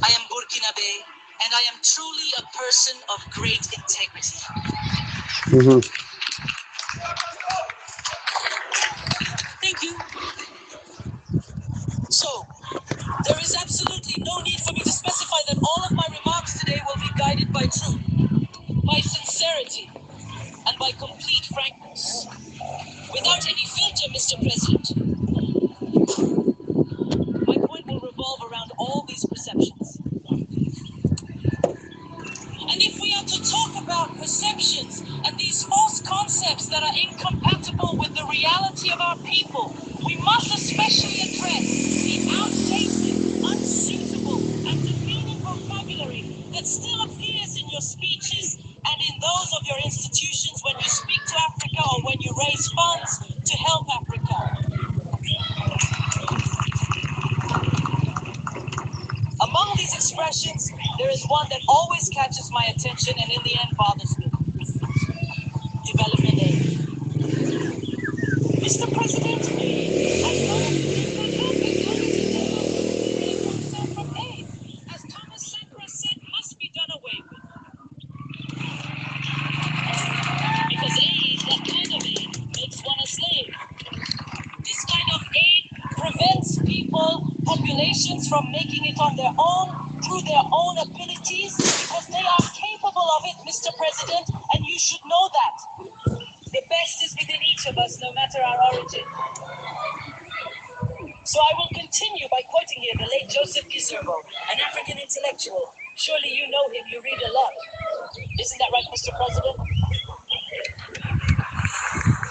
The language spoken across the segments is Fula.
I am Burkinabe, and I am truly a person of great integrity. Mm-hmm. Thank you. So, there is absolutely no need for me to specify that all of my remarks today will be guided by truth, by sincerity, and by complete frankness. Without any filter, Mr. President, my point will revolve around all these perceptions. And if we are to talk about perceptions and these false concepts that are incompatible with the reality of our people, we must especially address the outdated, unsuitable, and demeaning vocabulary that still appears in your speeches and in those of your institutions when you speak to Africa or when you raise funds to help Africa. Among these expressions, there is one that always catches my attention and in the end bothers me. Development aid. Mr. President, as long as people help, as long as it does not eliminate oneself from aid, as Thomas Sankara said, must be done away with. Because aid, that kind of aid, makes one a slave. This kind of aid prevents people, populations from making it on their own, through their own abilities, because they are capable of it, Mr. President, and you should know that. The best is within each of us, no matter our origin. So I will continue by quoting here the late Joseph Gizerbo, an African intellectual. Surely you know him, you read a lot. Isn't that right, Mr. President?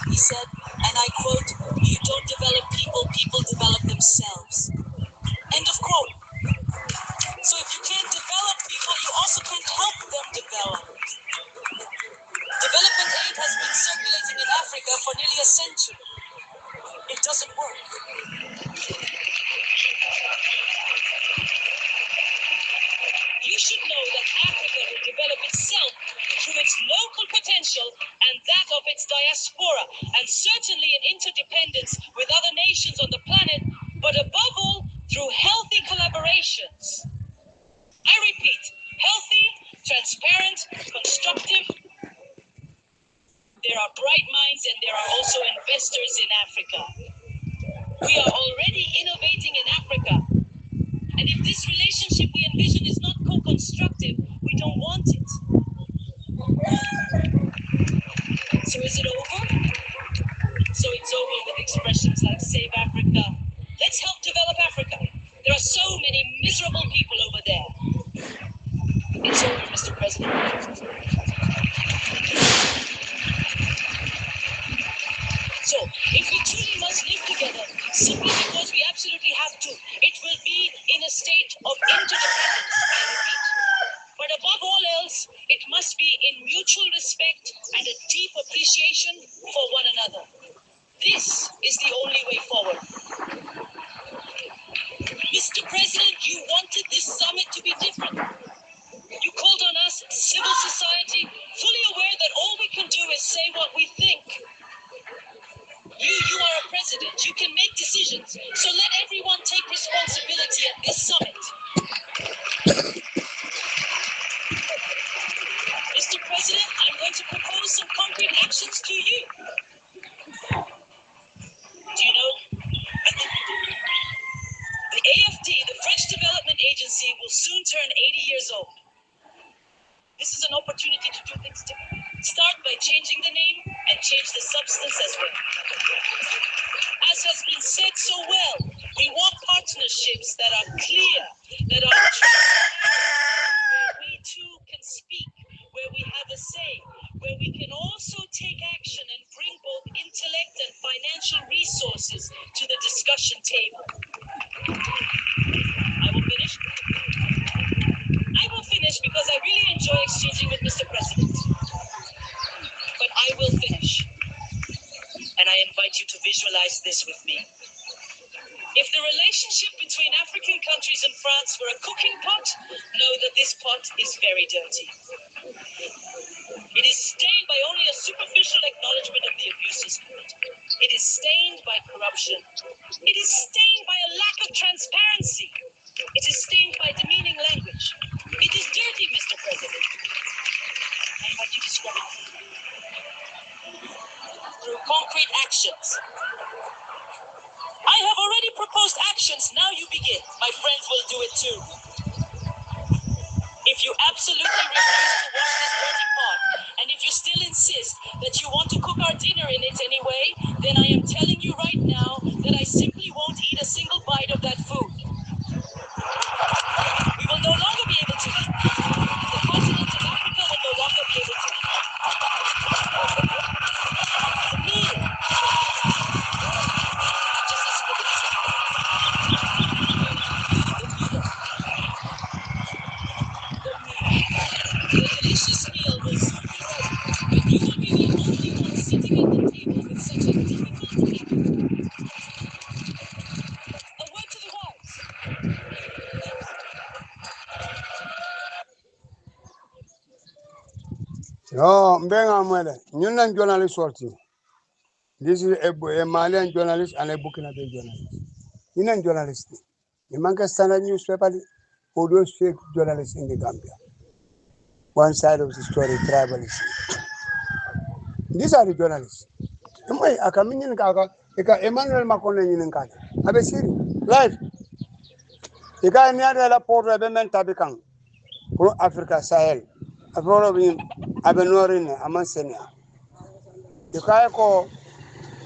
He said, and I quote, "You don't develop people, people develop themselves." End of quote. So if you can't develop people, you also can't help them develop. Development aid has been circulating in Africa for nearly a century. It doesn't work. You should know that Africa will develop itself through its local potential and that of its diaspora, and certainly in interdependence with other nations on the planet, but above all, through healthy collaborations. I repeat, healthy, transparent, constructive. There are bright minds and there are also investors in Africa. We are already innovating in Africa. And if this relationship we envision is not co-constructive, we don't want it. So is it over? So it's over with expressions like Save Africa. Let's help develop Africa. There are so many miserable people over there. It's over, Mr. President. So, if we truly must live together, simply because we absolutely have to, it will be in a state of interdependence, I repeat. But above all else, it must be in mutual respect and a deep appreciation for one another. This is the only way forward. Mr. President, you wanted this summit to be different. You called on us, civil society, fully aware that all we can do is say what we think. You are a president. You can make decisions. So let everyone take responsibility at this summit. Mr. President, I'm going to propose some concrete actions to you. Do you know, the AFD, the French Development Agency, will soon turn 80 years old. This is an opportunity to do things differently. Start by changing the name and change the substance as well. As has been said so well, we want partnerships that are clear, that are transparent, where we too can speak, where we have a say, where we can also take action and bring both intellect and financial resources to the discussion table. I will finish. I will finish because I really enjoy exchanging with Mr. President. But I will finish. And I invite you to visualize this with me. If the relationship between African countries and France were a cooking pot, know that this pot is very dirty. It is stained by only a superficial acknowledgement of the abuses committed. It is stained by corruption. It is stained by a lack of transparency. It is stained by demeaning language. it too. If you absolutely refuse to wash this dirty pot, and if you still insist that you want to cook our dinner in it anyway, then I am telling you right now that I simply won't eat a single bite of that food. We will no longer be able to eat. The continent of Africa will no longer be able to eat. The meal. Just as for the delicious meal will soon be ready, but you will be the only one sitting at the table with such a difficult habit. A word to the wise. No, mbenga mwele. Nyuna journalist sorti. This is a Malian journalist and a Burkinabe journalist. You're journalist. You manca standard newspaper or those fake journalists in the Gambia. One side of the story, tribalism. These are the journalists. I come in Kaka, Emmanuel Macron in Kaka. I be serious. Live. You got near the port of Tabikang. Africa Sahel. I've already been ignoring a man senior. You can't call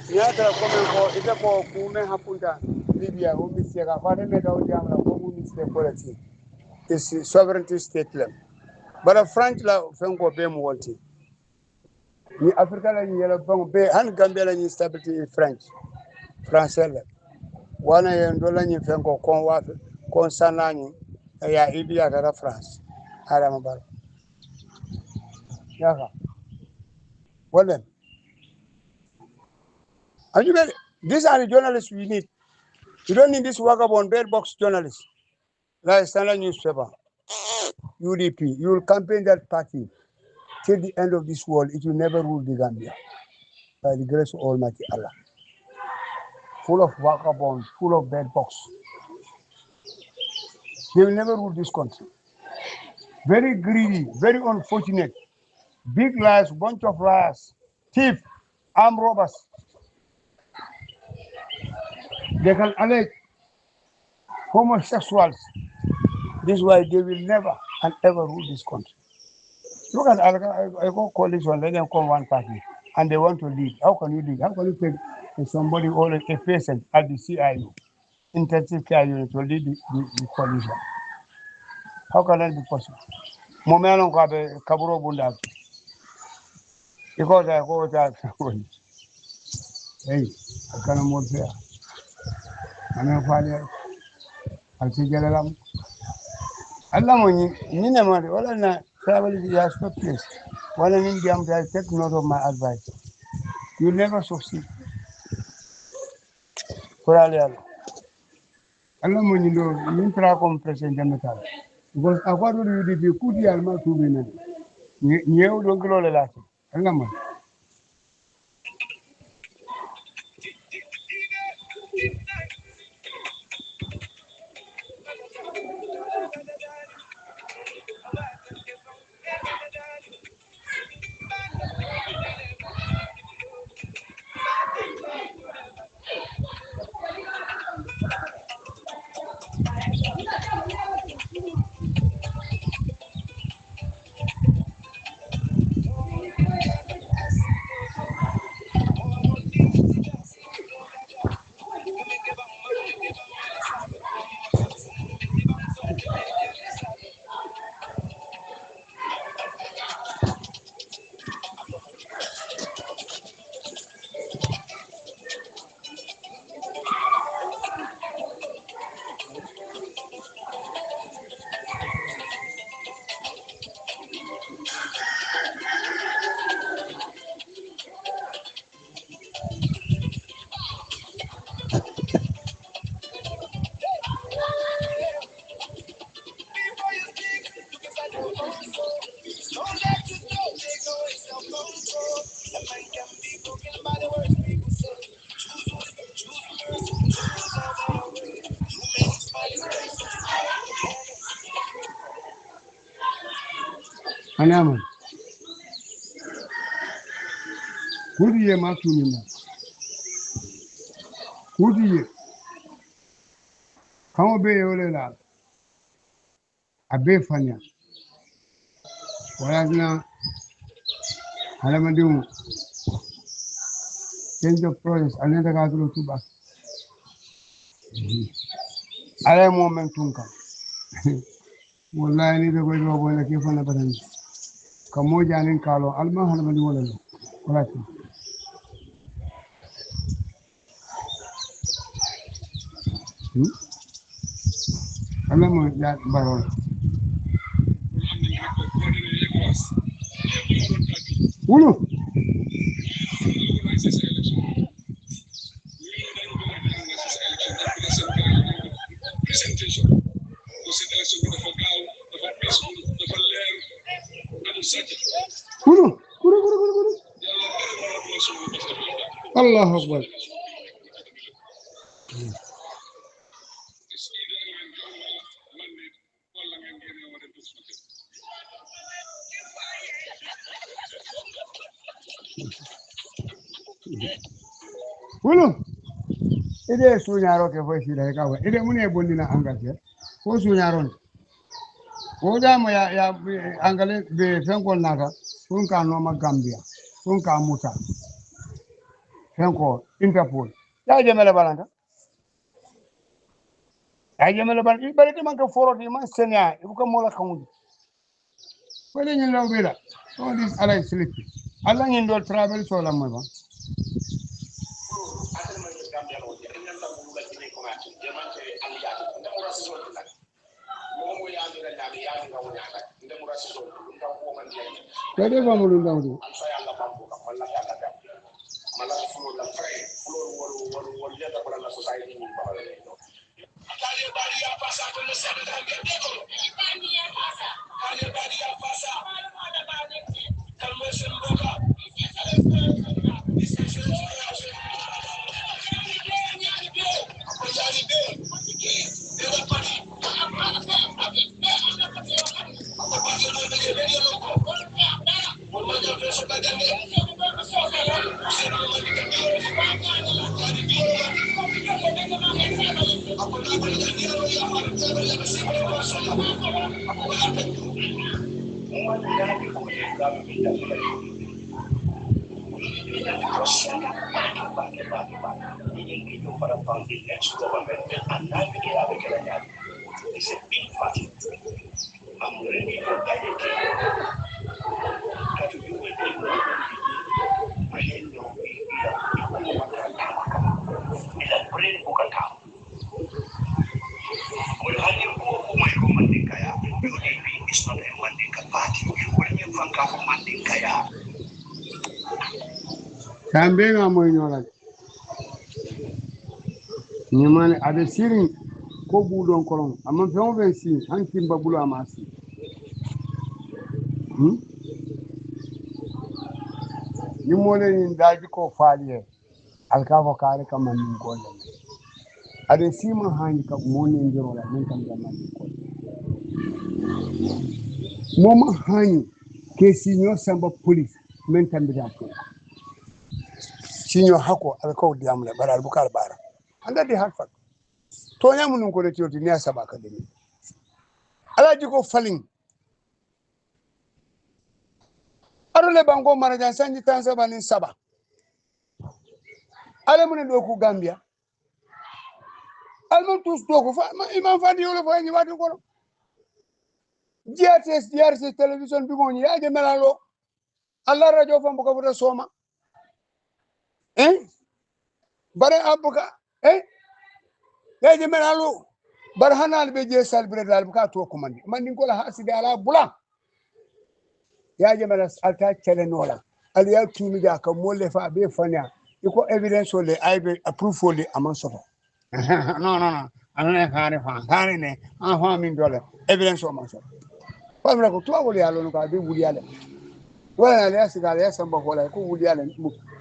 Niatra comment ko ita ko kume hapunta Libya o misiega kwa de meta o jamla ko mu misle politi is sovereignty state level but French la fenko be mu wonti ni Africa la ni yela bango be han Gambia la ni stability in French français la wana yendo la ni fenko kon wa kon sanani ya Libya da France ala mabaro yaka wala are you ready? These are the journalists we need. You don't need this vagabond bed box journalists like standard newspaper. UDP, you will campaign that party till the end of this world. It will never rule the Gambia by the grace of Almighty Allah. Full of vagabonds, full of bed box. They will never rule this country. Very greedy, very unfortunate. Big liars, bunch of liars, thief, armed robbers. They can allege homosexuals. This is why they will never and ever rule this country. Look at I go call this one, let them call one party, and they want to lead. How can you lead? How can you take somebody or a patient at the CIU, intensive care unit, to lead the coalition? How can that be possible? Momelo kabe kaburo bunda. Because I go that hey, I can't more there. I'm not fine. I'll see you. Allah mo ni na mari wala na travel ya stop place. Wala ni diam take note of my advice. You never succeed. Korale Allah mo ni do ni tra comme president metal. Because akwado you di kuti alma tu bina. Nyeu do ngolo le lati. Allah mo. Anyaman. Kudiye matunina. Kudiye. Kamo be yole la. abe fanya wala na halamandimu change of process anenda ka dulu tuba ala momentum ka wallahi ni be ko do wala ke fana badan kamo janin kalo alma halmandi wala wala ala mo ya baron wulu wulu wulu Allahu akbar wulu ide suñaro ke fo sila ka wa ide mune bondina engagé ko suñaron ko dama ya angale be fenkol naka sun ka no ma Gambia sun ka muta fenko Interpol ya jemele balanta ya jemele balanta ibare man ka foroti man senya ibuka mola kamundi wala nyin law bela all this alay slip alla nyin do travel so la mo ba Kade ba mo lu ndaw di kambe nga moy ñola ñimane ade sirin ko budon kolon amma fewon ben si hankin babulo amasi ni mole ni daji ko faaliye alkafo kare kam man golle ade sima hani ka moni ndiro la men kam jamma ko moma hani ke sinyo samba police men tambita ko sinyo hako alkaw diamle baral bukar bara anda di hakfa to nyamu ko de tioti ni asaba ka demi alaji ko falin arole bango marajan sanji tansaba ni saba ale mun do ku Gambia alman tous do ko fa imam fadi yolo fa ni wadi ko GRTS television bi ngoni yaje melalo alla radio fam ko buta soma bare abuka yaje melalo bar hanal be je salbre dal buka to ko man ko la haside ala bula yaje melas alta chele nola al ya tumi ja ka molle fa be fanya iko evidence le aybe approve le aman soto no anane kare fa kare ne fa min dole evidence o man soto fa mi ko to woli yalo no ka be wuli yale wala le asiga le samba wala ko wuli yale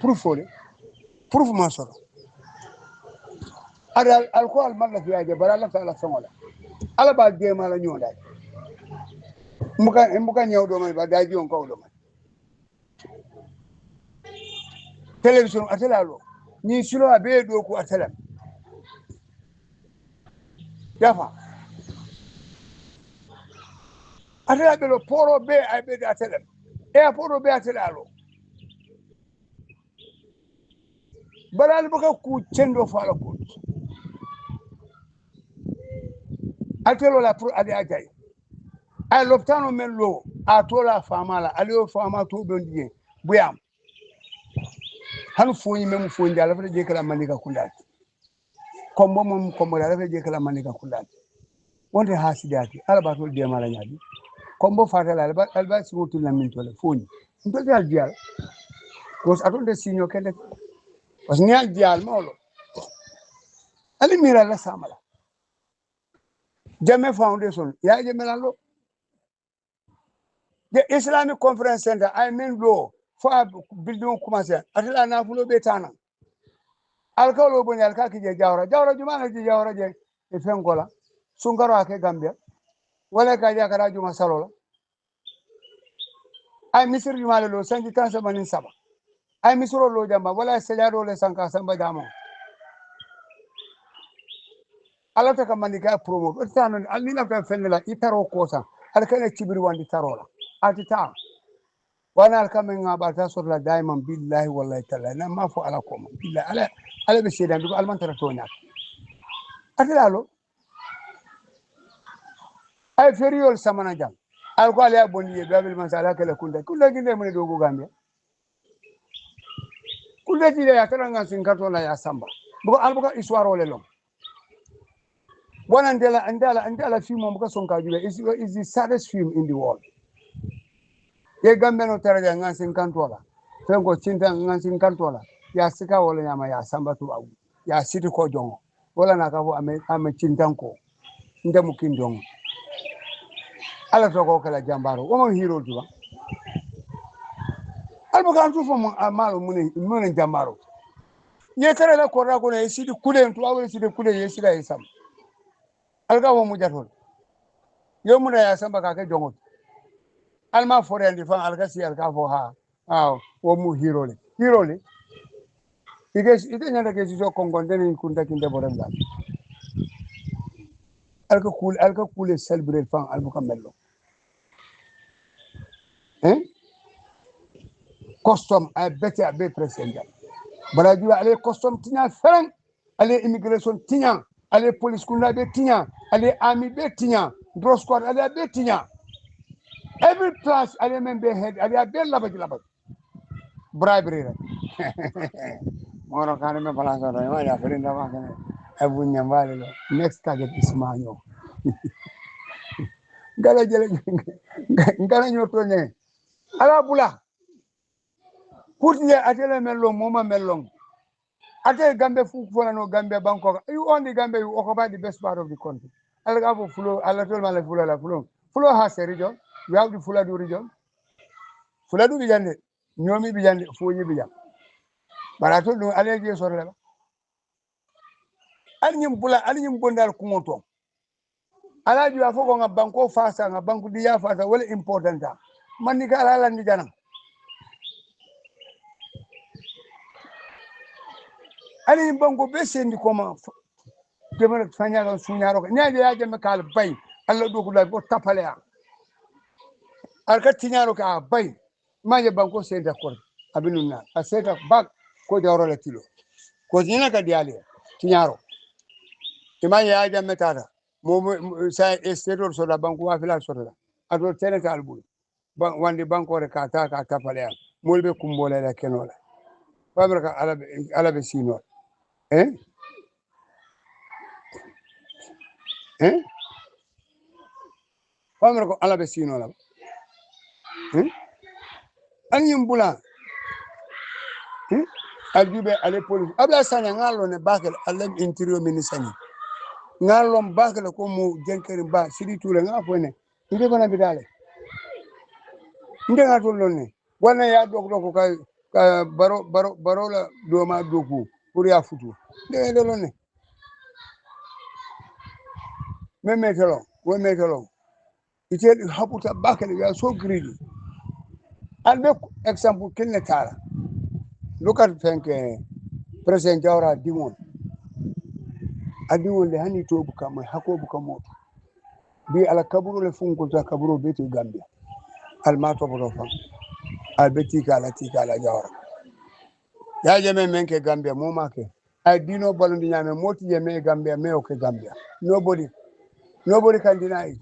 proof man soto ada alcool man la fiyaje barala ta la songola ala ba de mala nyonda muka nyawdo may ba daji on ko do may television atelalo ni silo abe do ko atela yafa atela be lo poro be ay be atela e poro be atela lo balal baka ku cendo fala ko atelo la pour ali ajay ay loptano men lo a tola famala ali o fama to be ndiye buyam han foyi mem foyi dala fa je kala manika kulat kombo mom kombo dala fa je kala manika kulat wonde hasidati ala ba to de mala nyaadi kombo fatala alba simutu la min tole foyi ndol dal dial was atonde sinyo kende was nyal dial mawlo ali mira la samala Jame Foundation ya jame lo the Islamic Conference Center I mean lo for building commencer atela na fulo betana alkalo boni alkaki je jawra juma je jawra je e fengola sungaro ake Gambia wala ka ja kara juma salola ay misir juma lo sanji tansa manin saba ay misiro lo jamba wala sejado le sanka samba damo alata ka manika promo tano alina ka fenela itaro kosa alkane cibiri wandi tarola atita wana alkame ngabata sorla daiman billahi wallahi ta'ala na ma fu ala koma billahi ala be sedan du alman tara tonya atalo ay feriol samana jam alko ala bonni babil masala kala kunda ginde mun dogo Gambia kunda jide ya tara ngasin kartola ya samba bugo albuka histoire ole lo wana andala film mo buka sonka jule is the saddest film in the world ye Gambia no tara ya ngasin kantola fengo cinta ngasin kantola ya sika wala nyama ya samba tu awu ya siti ko jongo wala nakavo ame cintanko nde mukindongo ala to ko kala jambaro o mo hero duwa albo kan tu fo mo amalo mun jambaro ye kare la ko ra ko ne sidi kulen to awu sidi kulen ye sida isam alga wo mu jatol yo mun ya samba ka ke jongo alma fore andi fa alga si alga fo ha wo mu hero le ite nyanda ke si so kongonde ni kunda kinde boram dal alka kule celebrate fan albu kamello custom ay bete abe president bala jula ale custom tinya fereng ale immigration tinya ale police kunda be tinya ale army be tinya drone squad ale be tinya every place ale membe head ale be labaj bribery rek moro kan me bala so ma ya ferinda ma kan abu nyambale lo next target is manyo ngala jele ngala nyoto ne ala bula Putye atele melong moma melong. Ate Gambia fu no Gambia Bangkok. You own the Gambia, you occupy the best part of the country. Algabo flow, alatol mala fulo la flow. Flow has a region. We have the Fuladu region. Fuladu bijande. Nyomi bijande fuji bijam. But I told you allergy sorry. Alinyum bondal kumoto. Alaji afoko nga banko fasa nga banku diya fasa wala important. Manika alala ni jana. Ali bango be sendi koma demana fanya ga sunyaro nyaaje yaaje me kal bay alla do kula ko tapale ya alka tinyaro ka bay maje bango sendi akor abinuna aseta bag ko jawro la kilo ko dina ka diale tinyaro imaje yaaje me tata mo sa estetor so la bango wa fila so la ado tene ka albul wande banko re ka ta ka tapale ya molbe kumbole la kenola fabrika alabe sino famere ko ala be sino la anyum bula aljube ale police abla sanya ngalo ne bakel alam interior ministry ngalo bakel ko mu jenkeri ba sidi toure ngafo ne inde bana bidale inde ngato lonne wana ya dog ka baro la do ma doku pour ya futu de lonne memetelo wo metelo ite haputa bakel ya so greedy albe example kinne tara look at president Jawara dimon adiwon le hani to buka mai hako buka moto bi ala kaburu le fun ko ta kaburu be to Gambia al ma to bodo fam al be tika la jawra ya jeme men ke Gambia mo ma ke ay dino balundi nyame moti je me Gambia me o ke Gambia nobody can deny it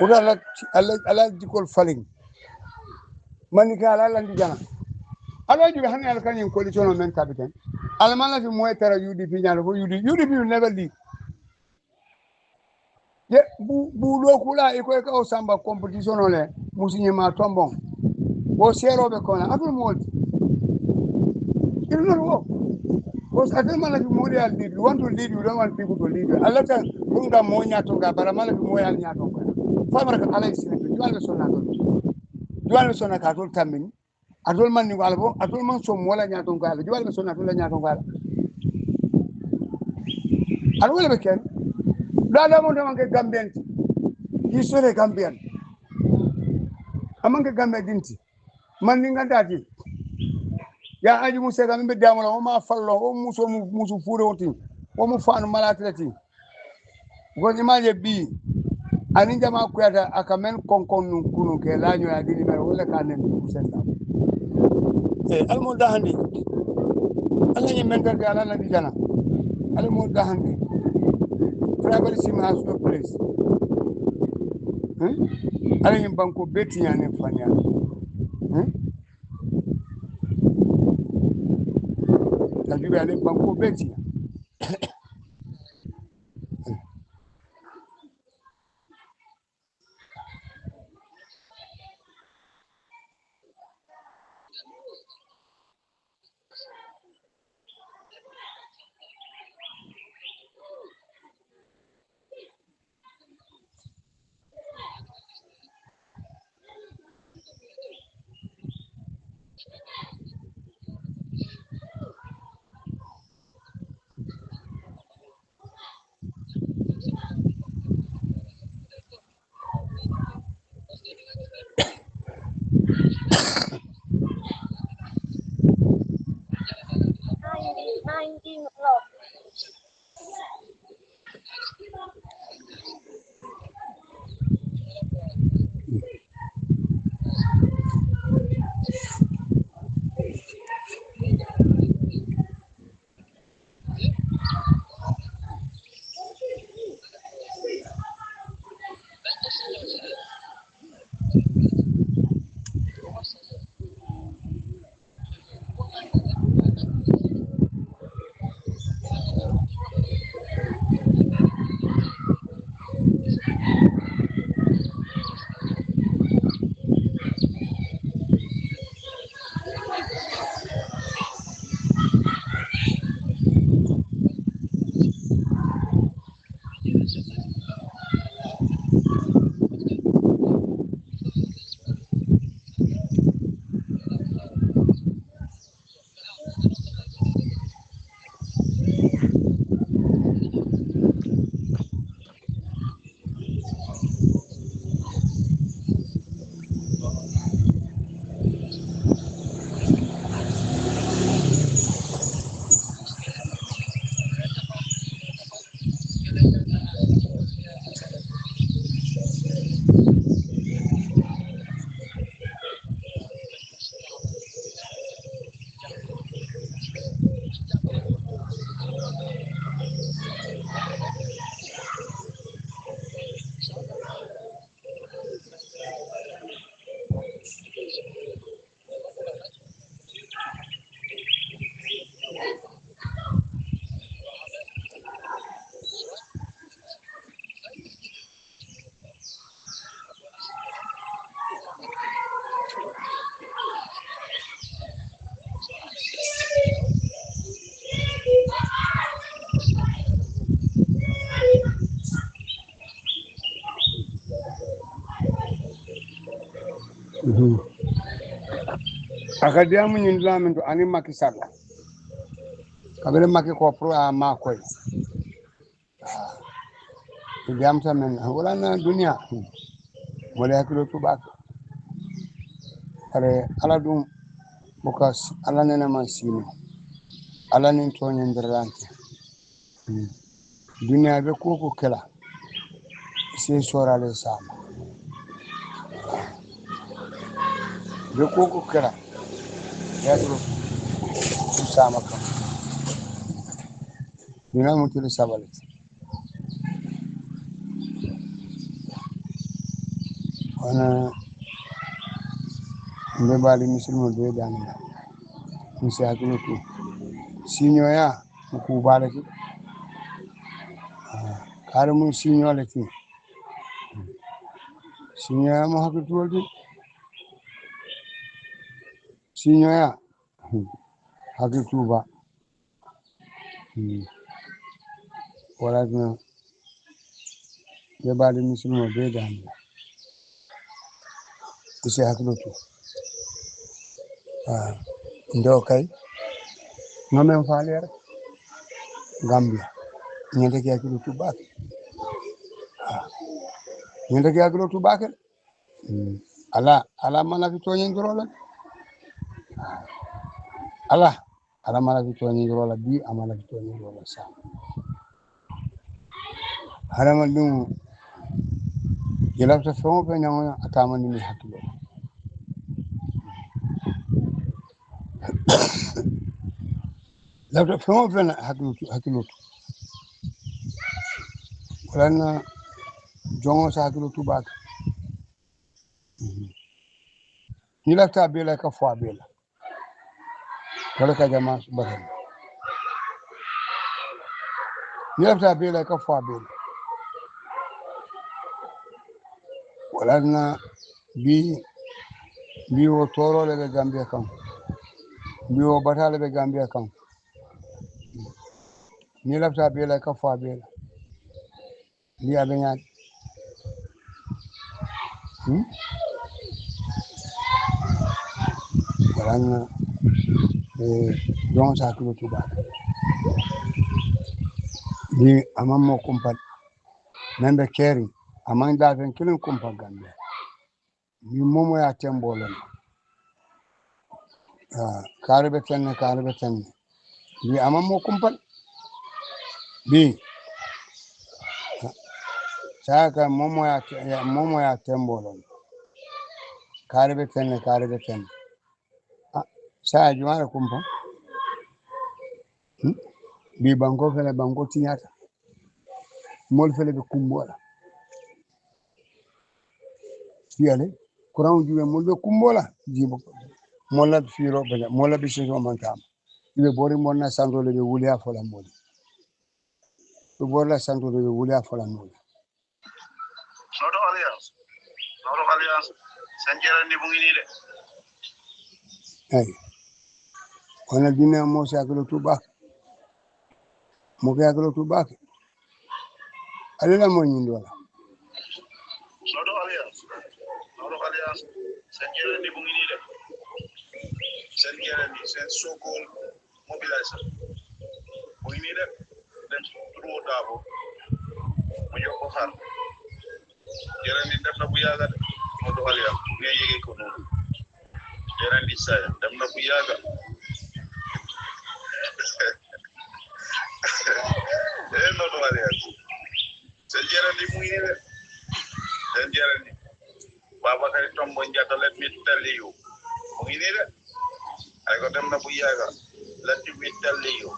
oda ala dikol falling manika ala landi jana ala juga hani al kanyin coalition men captain al mala fi moy tara UDP nyalo ko UDP will never leave ye bu lo kula e ko ka o samba competition ole musinye ma tombon wo serobe kona atul molti il not work because atul mala fi moy al lead you want to lead you don't want people to lead you alata bunga mo nyato ga bara mala fi moy al nyato ko famara ka ala isine juwal sona ka tol tamini atol man ni walbo atol man som wala nyato ngala juwal sona tol nyato ngala al wala be ken dada mo de manke Gambian hisore Gambian amanke Gambia dinti man ni ngandati ya aji musa ga mbe damola o ma fallo o musu fure woti o mu faanu malatlati goni maje bi ani jama kuyata akamen konkon nun kunu ke laño ya dini mer wala ka nen musenda almo dahandi alla ni men garga ala na dijana almo dahandi travel sim has no place ala ni banko beti yani fanya tabiba ale banko beti akadiamu nyindla mendo ani makisala kabele maki ko pro a ma koy diam tamen wala na dunia wala hakilo tubak are ala dum bukas ala nena masini ala nin to nyendirlante dunia be ko kela se sorale sama be ko kera ya duro sama kam dina mutul sabale ana be bali musulmo be dana musa hakilo ko sinyoya ku bala ki kare mun sinyole ki sinyoya mo hakito di sinyoya hakito ba wala na be bali musulmo be dana musa hakilo to ndo kay ngamen faale Gambia ñende ke hakilo to ba ñende ke hakilo to ba ala mana fi toñen drola ala mana fi toñen drola bi amana fi toñen drola sa harama dum jelafta fon fe nyama atama ni hakilo lafta fon fe hakilo wala jongo sa hakilo to ba ni lafta be la ka fo be la wala ka jama batal ni lafta be la ka fo be la wala na bi o toro le Gambia kam bi o batale be Gambia kam ni lafta be la ka fo be la ni abenya wala na jongo sa hakilo to ba ni amammo kumpat membe keri amang dafen kilin kumpat Gambia ni momo ya tembolo karbe tenne bi amammo kumpat bi saka momo ya tembolo karbe tenne sa jumara kumpa bi banko tinyata mol fele be kumbola yale kuran juwe mol be kumbola jibo molla firo be molla be sino mantam be bori monna sando le be wuliya fola mol be borla sando le be wuliya fola mol Noto alias sanjera ndi bungi ni de ay ona dina mo sakalo tuba mo ga galo tuba alena mo nyindola Noto alias sanjera ndi bungi ni de sanjera ndi sen sokol mobilizer bungi ni de den turo dabo mo yoko xar jerandi def na bu yaga de noto alias ne yegi ko non jerandi sa dem na bu yaga noto alias sanjera ndi bungi ni de sanjera ndi baba kay tombo njata let mi taliyo bungi ni de ay ko dem na bu yaga let mi taliyo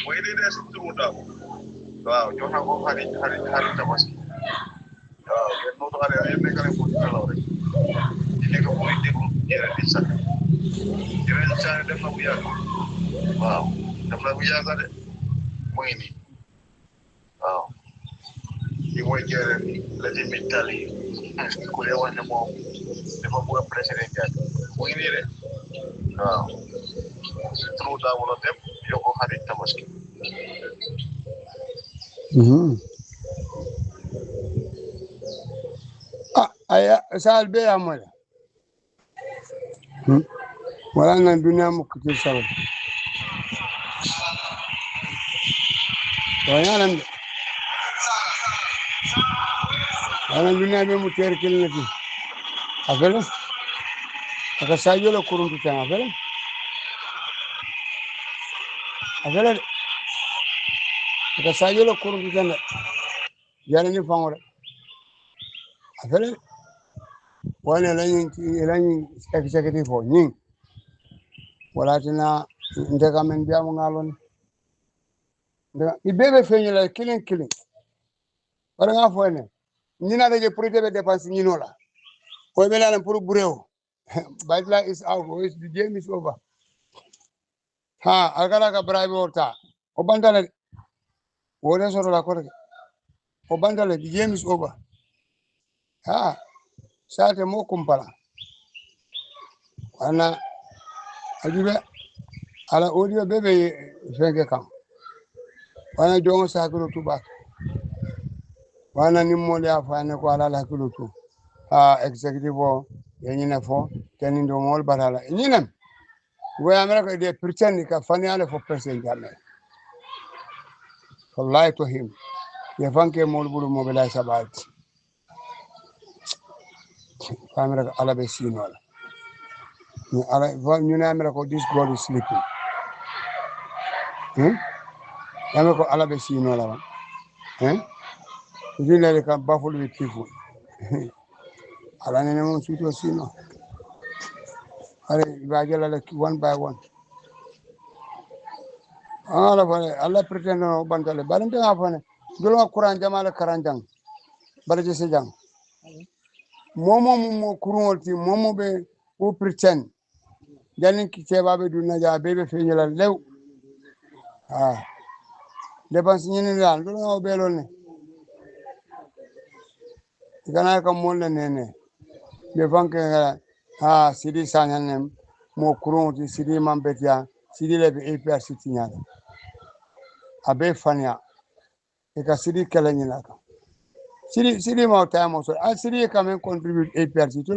way de des turu da waaw jox na ko xarit tabaski waaw yéen no to ale yéen nekk na ko nelaw rek di nekk ko déglu jere di sax jere sa dem na bu yaga waaw dem na bu yaga de moy ni waaw di moy jere la di mitali ko le wone mom dafa bu president ja moy ni de waaw turu da wala dem yoko xarit tabaski aya sal be amala wala na dunya mo kutul sawo wala dunya be mo terkel nati afela aka sayo la kuruntu tan afela ka sayolo kuru tane yana ni fangore afele wala lañu executive fo ñing wala tina ndega men biamu ngalon ibebe feñu la killing wala nga fo ne ñina daje projet de dépense ñino la ko be la pour bureau Baitulai is out the game is over ha agara ka bribe orta o bandale wala soro la ko o bandale the game is over ha sate mo kumpala ana ajibe ala audio bebe fenge kam wana jongo sakuro tuba wana nimmo ya fane ko ala la kulutu executive o yenyina fo tenin do mol barala nyinam we america de pretend ka fani ala for president game for lie to him ye fanke mol bulu mo bela sabat america ala be sino ni ala ñu na america this god is sleeping america ala be sino la Jile ka baffle with people. Ala nene mo suto sino. Are ibajala like one by one. Ala bale ala pretend no bantale. Balante afane. Dolo Quran jamala karanjang. Balaje sejang. Momo kurungolti momo be who pretend. Jalin ki babe dunna ja bebe feñala lew. Dépense ñini dal dolo belol ne. Kana ka molle nene. Be banque sidi sanyanem mo kurunti sidi mambetia sidi lebe APR siti nyala abe fania e ka sidi kala nyala ka sidi ma time so sidi ka men contribute APR siti